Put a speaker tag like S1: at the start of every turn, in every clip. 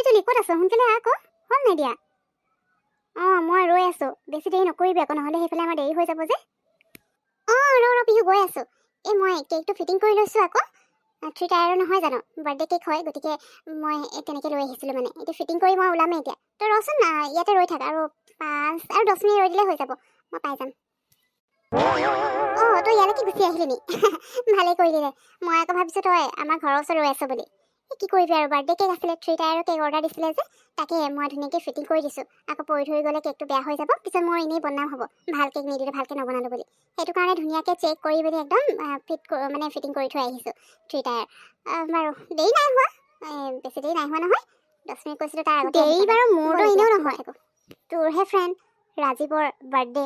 S1: ঐ জুলি ক'ত আছ? সোনকালে আকৌ হ'ল নাই দিয়া? মই ৰৈ আছো। বেছি দেৰি নকৰিবি আকৌ, নহ'লে সেইফালে আমাৰ দেৰি হৈ যাব যে। ৰ পিহু গৈ আছো। মই কেকটো ফিটিং কৰি লৈছো আকৌ। 3 টায়াৰৰ নহয় জানো, বাৰ্থডে কেক হয়, গতিকে মই তেনেকৈ লৈ আহিছিলোঁ মানে। এইটো ফিটিং কৰি মই ওলামেই এতিয়া। তই ৰচোন না, ইয়াতে ৰৈ থাক আৰু 5 আৰু 10 মিনিট ৰৈ দিলে হৈ যাব, মই পাই যাম। তই ইয়ালৈকে গুচি আহিলি নি? ভালেই কৰিলি দে। মই আকৌ ভাবিছোঁ তই আমাৰ ঘৰৰ ওচৰত ৰৈ আছ বুলি। কি কৰিবি আৰু, বাৰ্থডে কেক আছিলে, 3 টায়াৰৰ কেক অৰ্ডাৰ দিছিলে যে, তাকে মই ধুনীয়াকৈ ফিটিং কৰি দিছোঁ। আকৌ পৰি ধৰি গ'লে কেকটো বেয়া হৈ যাব, পিছত মোৰ এনেই বদনাম হ'ব, ভাল কেক নিদিলে, ভালকৈ নবনালোঁ বুলি। সেইটো কাৰণে ধুনীয়াকৈ চেক কৰি মেলি একদম ফিটিং কৰি থৈ আহিছোঁ 3 টায়াৰ। বাৰু দেৰি নাই হোৱা, বেছি দেৰি নাই হোৱা নহয়। 10 মিনিট কৈছিলোঁ তাৰ আগতে। দেৰি বাৰু মোৰতো এনেও নহয়, তোৰহে ফ্ৰেণ্ড ৰাজীৱৰ বাৰ্থডে,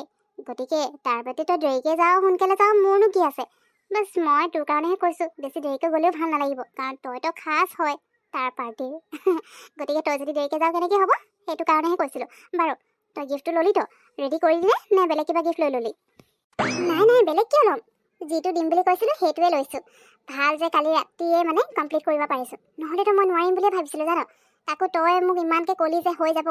S1: গতিকে তাৰ বাৰ্থডে তই দেৰিকৈ যাওঁ সোনকালে যাওঁ, মোৰনো কি আছে। বাছ মই তোৰ কাৰণেহে কৈছোঁ, বেছি দেৰিকৈ গ'লেও ভাল নালাগিব, কাৰণ তইতো খাছ হয় তাৰ পাৰ্টিৰ। গতিকে তই যদি দেৰিকৈ যাওঁ কেনেকৈ হ'ব, সেইটো কাৰণেহে কৈছিলোঁ। বাৰু তই গিফ্টটো ল'লি তো, ৰেডি কৰিলি নে বেলেগ কিবা গিফ্ট লৈ ল'লি? নাই বেলেগ কিয় ল'ম, যিটো দিম বুলি কৈছিলোঁ সেইটোৱে লৈছোঁ। ভাল যে কালি ৰাতিয়ে মানে কমপ্লিট কৰিব পাৰিছোঁ, নহ'লেতো মই নোৱাৰিম বুলিয়ে ভাবিছিলোঁ জানো। আকৌ তই মোক ইমানকৈ ক'লি যে হৈ যাব,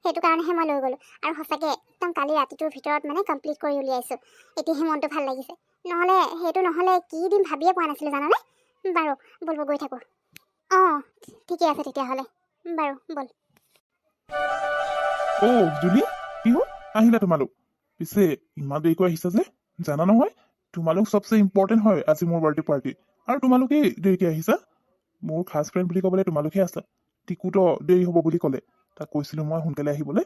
S1: সেইটো কাৰণেহে মই লৈ গ'লোঁ। আৰু সঁচাকৈ একদম কালি ৰাতিটোৰ ভিতৰত মানে কমপ্লিট কৰি উলিয়াইছোঁ। এতিয়াহে মনটো ভাল লাগিছে, নহ'লে সেইটো নহ'লে কি দিম ভাবিয়ে পোৱা নাছিলোঁ জানানে। বাৰু ব'ল গৈ থাকোঁ। ঠিকে আছে তেতিয়াহ'লে, বাৰু ব'ল।
S2: জুলি, পিহু আহিলা তোমালোক? পিছে ইমান দেৰিকৈ আহিছা যে? জানা নহয় তোমালোক চবচে ইম্পৰ্টেণ্ট হয় আজি মোৰ বাৰ্থডে পাৰ্টি, আৰু তোমালোকেই দেৰিকৈ আহিছা। মোৰ খাছ ফ্ৰেণ্ড বুলি ক'বলৈ তোমালোকহে আছা। টিকুতো দেৰি হ'ব বুলি ক'লে, তাক কৈছিলোঁ মই সোনকালে আহিবলৈ,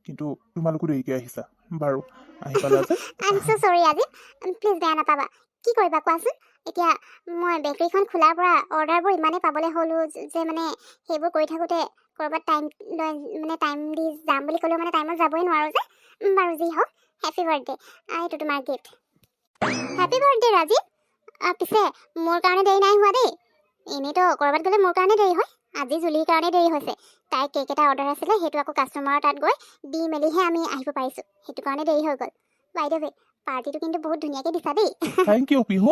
S2: কিন্তু তোমালোকো দেৰিকৈ আহিছা। বাৰু আহি পালা যে।
S1: আই এম ছ' চৰি আজি, প্লিজ বেয়া নাপাবা। কি কৰিবা কোৱাচোন, এতিয়া মই বেকাৰীখন খোলাৰ পৰা অৰ্ডাৰবোৰ ইমানেই পাবলৈ হ'লো যে মানে সেইবোৰ কৰি থাকোঁতে ক'ৰবাত টাইম দি যাম বুলি ক'লেও মানে টাইমত যাবই নোৱাৰোঁ যে। বাৰু যি হওক, হেপী বাৰ্থডে, এইটো তোমাৰ গিফ্ট। Happy birthday Rajiv. পিছে মোৰ কাৰণে দেৰি নাই হোৱা দেই। এনেইতো ক'ৰবাত গ'লে মোৰ কাৰণে দেৰি হয়, আজি জুলিৰ কাৰণে দেৰি হৈছে। তাইৰ কেক এটা অৰ্ডাৰ আছিলে, সেইটো আকৌ কাষ্টমাৰৰ তাত গৈ দি মেলিহে আমি আহিব পাৰিছোঁ, সেইটো কাৰণে দেৰি হৈ গ'ল। বাইদেউ পাৰ্টিটো কিন্তু বহুত ধুনীয়াকৈ দিছা দেই।
S2: Thank you Pihu.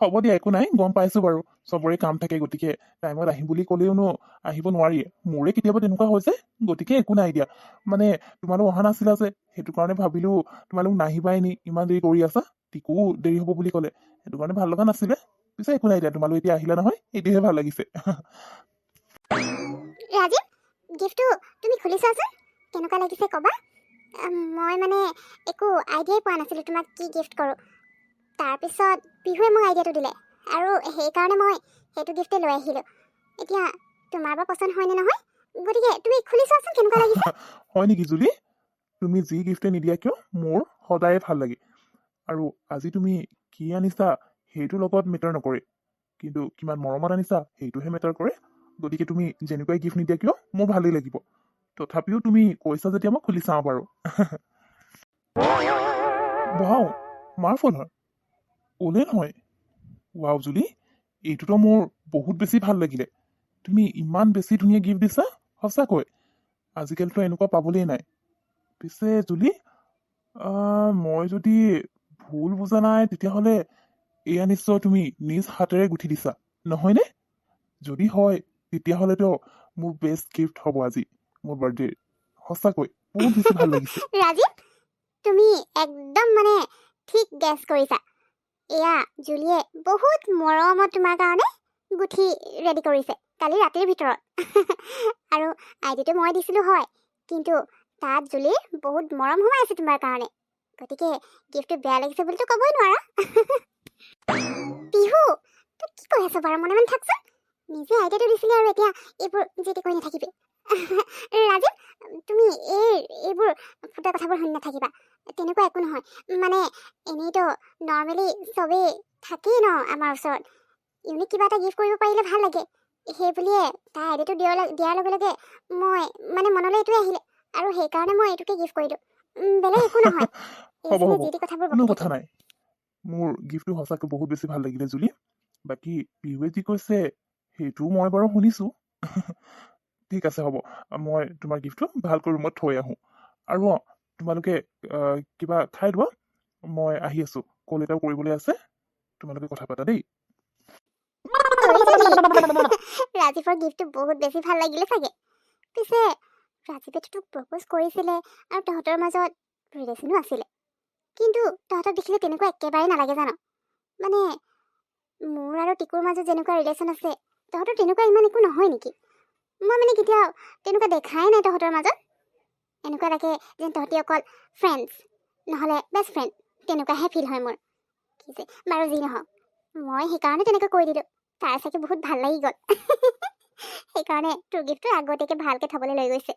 S2: হ'ব দিয়া, একো নাই, গম পাইছোঁ বাৰু চবৰে কাম থাকে, গতিকে টাইমত আহিম বুলি ক'লেওনো আহিব নোৱাৰিয়ে। মোৰে কেতিয়াবা তেনেকুৱা হৈছে, গতিকে একো নাই দিয়া। মানে তোমালোক অহা নাছিলা যে, সেইটো কাৰণে ভাবিলোঁ তোমালোক নাহিবাই নি, ইমান দেৰি কৰি আছা। টিকু দেৰি হ'ব বুলি ক'লে, সেইটো কাৰণে ভাল লগা নাছিলে। পিছে একো নাই দিয়া, তোমালোক এতিয়া আহিলা নহয়, এতিয়াহে ভাল লাগিছে।
S1: ৰাজীৱ, গিফ্টটো তুমি খুলি চোৱাচোন, কেনেকুৱা লাগিছে ক'বা। মই মানে একো আইডিয়াই পোৱা নাছিলোঁ তোমাক কি গিফ্ট কৰোঁ। তাৰপিছত পিহুৱে মোক আইডিয়াটো দিলে, আৰু সেইকাৰণে মই সেইটো গিফ্টে লৈ আহিলোঁ। এতিয়া তোমাৰ বা পচন্দ হয়নে নহয়, গতিকে তুমি খুলি চোৱাচোন কেনেকুৱা লাগিছে।
S2: হয় নেকি জুলি? তুমি যি গিফ্টে নিদিয়া কিয় মোৰ সদায়ে ভাল লাগে। আৰু আজি তুমি কি আনিছা সেইটোৰ লগত মেটাৰ নকৰে, কিন্তু কিমান মৰমত আনিছা সেইটোহে মেটাৰ কৰে। গতিকে তুমি যেনেকুৱাই গিফ্ট নিদিয়া কিয় মোৰ ভালেই লাগিব। তথাপিও তুমি কৈছা যেতিয়া মই খুলি চাওঁ বাৰু। ৱাও, মাৰ ফোন হয়, অ'লে নহয়। ৱাও জুলি, এইটোতো মোৰ বহুত বেছি ভাল লাগিলে। তুমি ইমান বেছি ধুনীয়া গিফ্ট দিছা, সঁচাকৈ আজিকালিতো এনেকুৱা পাবলেই নাই। পিছে জুলি, মই যদি ভুল বুজা নাই তেতিয়াহ'লে এয়া নিশ্চয় তুমি নিজ হাতেৰে গুঠি দিছা, নহয়নে? যদি হয় তেতিয়াহ'লেতো মোৰ বেষ্ট গিফ্ট হ'ব আজি মোৰ বাৰ্থডেৰ। সঁচাকৈ বহুত বেছি ভাল লাগিছে।
S1: ৰাজীৱ, তুমি একদম মানে ঠিক গেছ কৰিছা। এয়া জুলিয়ে বহুত মৰমত তোমাৰ কাৰণে গুঠি ৰেডি কৰিছে কালি ৰাতিৰ ভিতৰত। আৰু আইডিয়াটো মই দিছিলোঁ হয়, কিন্তু তাত জুলিৰ বহুত মৰম সোমাই আছে তোমাৰ কাৰণে, গতিকে গিফ্টটো বেয়া লাগিছে বুলিতো ক'বই নোৱাৰা। পিহু, তই কি কৈ আছ বাৰু, মনে মনে থাকচোন। নিজে আইডিয়াটো দিছিলি আৰু এতিয়া এইবোৰ যিটি কৈ নাথাকিবি। ৰাজীৱ, তুমি এইবোৰ ফুটা কথাবোৰ শুনি নাথাকিবা, তেনেকুৱা একো নহয়। মানে এনেইতো নৰ্মেলি চবেই থাকেই ন আমাৰ ওচৰত, ইউনিক কিবা এটা গিফ্ট কৰিব পাৰিলে ভাল লাগে। সেই বুলিয়ে তাই আইডিয়াটো দিয়াৰ লগে লগে মই মানে মনলৈ এইটোৱে আহিলে, আৰু সেইকাৰণে মই এইটোকে গিফ্ট কৰিলোঁ। বেলেগ একো নহয়।
S2: হ'ব
S1: এইজনী
S2: হ'ব,
S1: যি টি কথাবোৰ
S2: কোনো
S1: বকি
S2: কথা
S1: থাকে।
S2: নাই। মোৰ গিফ্টটো সঁচাকৈ বহুত বেছি ভাল লাগিলে জুলি। বাকী পিহুৱে যি কৈছে সেইটোও মই বাৰু শুনিছোঁ। ঠিক আছে হ'ব, মই তোমাৰ গিফ্টটো ভালকৈ ৰুমত থৈ আহোঁ। আৰু তোমালোকে কিবা খাই লোৱা, মই আহি আছোঁ। কল এটাও কৰিবলৈ আছে, তোমালোকে কথা পাতা দেই।
S1: ৰাজীৱৰ গিফ্টটো বহুত বেছি ভাল লাগিলে চাগে পিছে ৰাজীৱে তোক প্ৰপ'জ কৰিছিলে আৰু তহঁতৰ মাজত ৰিলেশ্যনো আছিলে কিন্তু তহঁতক দেখিলে তেনেকুৱা একেবাৰে নালাগে জানো মানে মোৰ আৰু টিকুৰ মাজত যেনেকুৱা ৰিলেশ্যন আছে তহঁতৰ তেনেকুৱা ইমান একো নহয় নেকি মই মানে কেতিয়াও তেনেকুৱা দেখাই নাই তহঁতৰ মাজত এনেকুৱা লাগে যেন তহঁতি অকল ফ্ৰেণ্ডছ নহ'লে বেষ্ট ফ্ৰেণ্ড তেনেকুৱাহে ফিল হয় মোৰ কি যে বাৰু যি নহওক মই সেইকাৰণে তেনেকৈ কৈ দিলোঁ তাৰ চাগে বহুত ভাল লাগি গ'ল সেইকাৰণে তোৰ গিফ্টটো আগতীয়াকৈ ভালকৈ থ'বলৈ লৈ গৈছে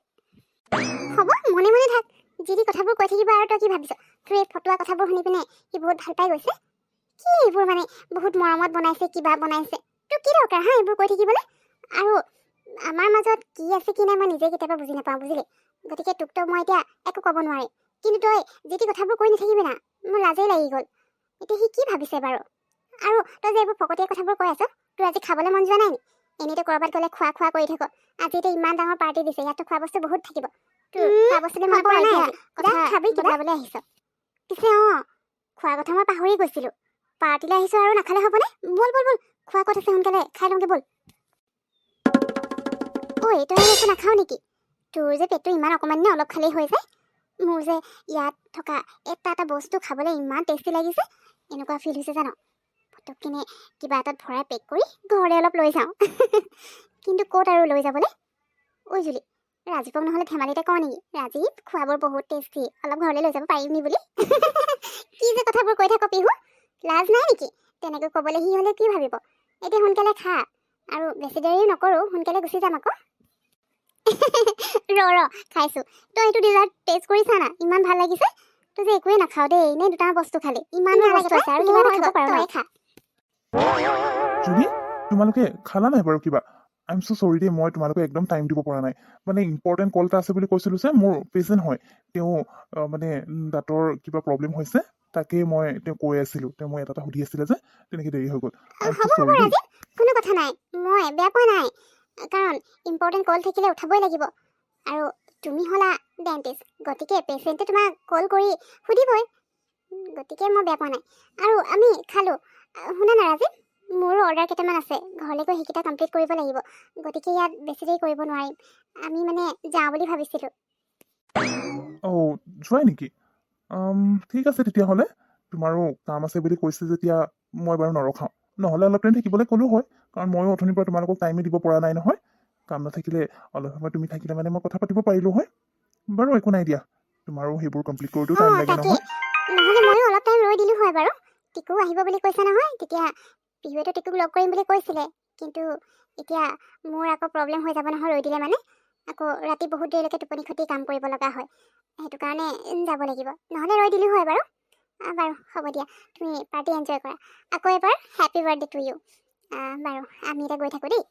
S1: হ'ব মনে মনে থাক যি যি কথাবোৰ কৈ থাকিবা আৰু তই কি ভাবিছ তোৰ এই ফটোৱা কথাবোৰ শুনি পিনে সি বহুত ভাল পাই গৈছে কি এইবোৰ মানে বহুত মৰমত বনাইছে কিবা বনাইছে তোৰ কি দৰকাৰ হা এইবোৰ কৈ থাকিবলৈ আৰু আমাৰ মাজত কি আছে কি নাই মই নিজে কেতিয়াবা বুজি নাপাওঁ বুজিলি গতিকে তোকতো মই এতিয়া একো ক'ব নোৱাৰিম কিন্তু তই যি টি কথাবোৰ কৈ নাথাকিবি না মোৰ লাজেই লাগি গ'ল এতিয়া সি কি ভাবিছে বাৰু আৰু তই যে এইবোৰ ফকতীয়া কথাবোৰ কৈ আছ তোৰ আজি খাবলৈ মন যোৱা নাই নি এনেইতো ক'ৰবাত গ'লে খোৱা খোৱা কৰি থাক আজি এতিয়া ইমান ডাঙৰ পাৰ্টি দিছে ইয়াততো খোৱা বস্তু বহুত থাকিব তোৰ খোৱা বস্তুলৈ মন পৰা নাই কথা খাবি বনাবলৈ আহিছ পিছে খোৱাৰ কথা মই পাহৰি গৈছিলোঁ পাৰ্টিলৈ আহিছোঁ আৰু নাখালে হ'বনে ব'ল ব'ল ব'ল খোৱা কথা আছে সোনকালে খাই লওঁগে ব'ল ঐ তই আৰু একো নাখাওঁ নেকি তোৰ যে পেটটো ইমান অকণমান নে অলপ খালেই হৈ যায় মোৰ যে ইয়াত থকা এটা এটা বস্তু খাবলৈ ইমান টেষ্টি লাগিছে এনেকুৱা ফিল হৈছে জানো পটককেনে কিবা এটাত ভৰাই পেক কৰি ঘৰলৈ অলপ লৈ যাওঁ কিন্তু ক'ত আৰু লৈ যাবলৈ ঐ জুলি ৰাজীৱক নহ'লে ধেমালিতে কওঁ নেকি ৰাজীৱ খোৱাবোৰ বহুত টেষ্টি অলপ ঘৰলৈ লৈ যাব পাৰিম নি বুলি কি যে কথাবোৰ কৈ থাক পিহু লাজ নাই নেকি তেনেকৈ ক'বলৈ সি হ'লে কি ভাবিব এতিয়া সোনকালে খা আৰু বেছি দেৰি নকৰোঁ সোনকালে গুচি যাম আকৌ ৰ খাইছোঁ তই এইটো ডিজাৰ্ট টেষ্ট কৰিছা না ইমান ভাল লাগিছে তই যে একোৱে নাখাওঁ দেই এনেই দুটামান বস্তু খালি ইমান বস্তু আছে আৰু কিবা এটা খাব পাৰোঁ তই খা
S2: জুলি তোমালোকে খালা নাই বাৰু কিবা আই এম চ' চৰি দেই মই তোমালোকে একদম টাইম দিব পৰা নাই মানে ইম্পৰ্টেণ্ট কল এটা আছে বুলি কৈছিলোঁ যে মোৰ পেচেণ্ট হয় তেওঁ মানে দাঁতৰ কিবা প্ৰব্লেম হৈছে তাকে মই তেওঁ কৈ আছিলোঁ তেওঁ মই এটা সুধি আছিলে যে তেনেকৈ দেৰি হৈ গ'ল আই এম চ'
S1: হ'ব
S2: চৰি দেই
S1: ৰাজীৱ কোনো কথা নাই মই বেয়া পোৱা নাই কাৰণ ইম্পৰ্টেণ্ট কল থাকিলে উঠাবই লাগিব আৰু তুমি হ'লা ডেণ্টিষ্ট গতিকে পেচেণ্টে তোমাক কল কৰি সুধিবই গতিকে মই বেয়া পোৱা নাই আৰু আমি খালোঁ শুনা না ৰাজীৱ মোৰো অৰ্ডাৰ কেইটামান আছে ঘৰলৈ গৈ সেইকেইটা কমপ্লিট কৰিব লাগিব গতিকে ইয়াত বেছি দেৰি কৰিব নোৱাৰিম আমি মানে যাওঁ বুলি ভাবিছিলোঁ
S2: যোৱাই নেকি ঠিক আছে তেতিয়াহ'লে তোমাৰো কাম আছে বুলি কৈছে যেতিয়া মই বাৰু নৰখাওঁ নহ'লে অলপ টাইম থাকিবলৈ ক'লো হয় কাৰণ ময়ো অথনিৰ পৰা তোমালোকক টাইমে দিব পৰা নাই নহয় কাম নাথাকিলে অলপ সময় তুমি থাকিলে মানে মই কথা পাতিব পাৰিলোঁ হয় বাৰু একো নাই দিয়া তোমাৰো সেইবোৰ কমপ্লিট কৰোঁতেও টাইম লাগে
S1: তাকে
S2: নহয়
S1: নহ'লে ময়ো অলপ টাইম ৰৈ দিলোঁ হয় বাৰু টিকু আহিব বুলি কৈছে নহয় তেতিয়া পিহুৱেতো টিকুক লগ কৰিম বুলি কৈছিলে কিন্তু এতিয়া মোৰ আকৌ প্ৰব্লেম হৈ যাব নহয় ৰৈ দিলে মানে আকৌ ৰাতি বহুত দেৰিলৈকে টোপনি খতি কাম কৰিব লগা হয় সেইটো কাৰণে যাব লাগিব নহ'লে ৰৈ দিলোঁ হয় বাৰু বাৰু হ'ব দিয়া তুমি পাৰ্টি এনজয় কৰা আকৌ এবাৰ হেপী বাৰ্থডে টু ইউ বাৰু আমি এতিয়া গৈ থাকোঁ দেই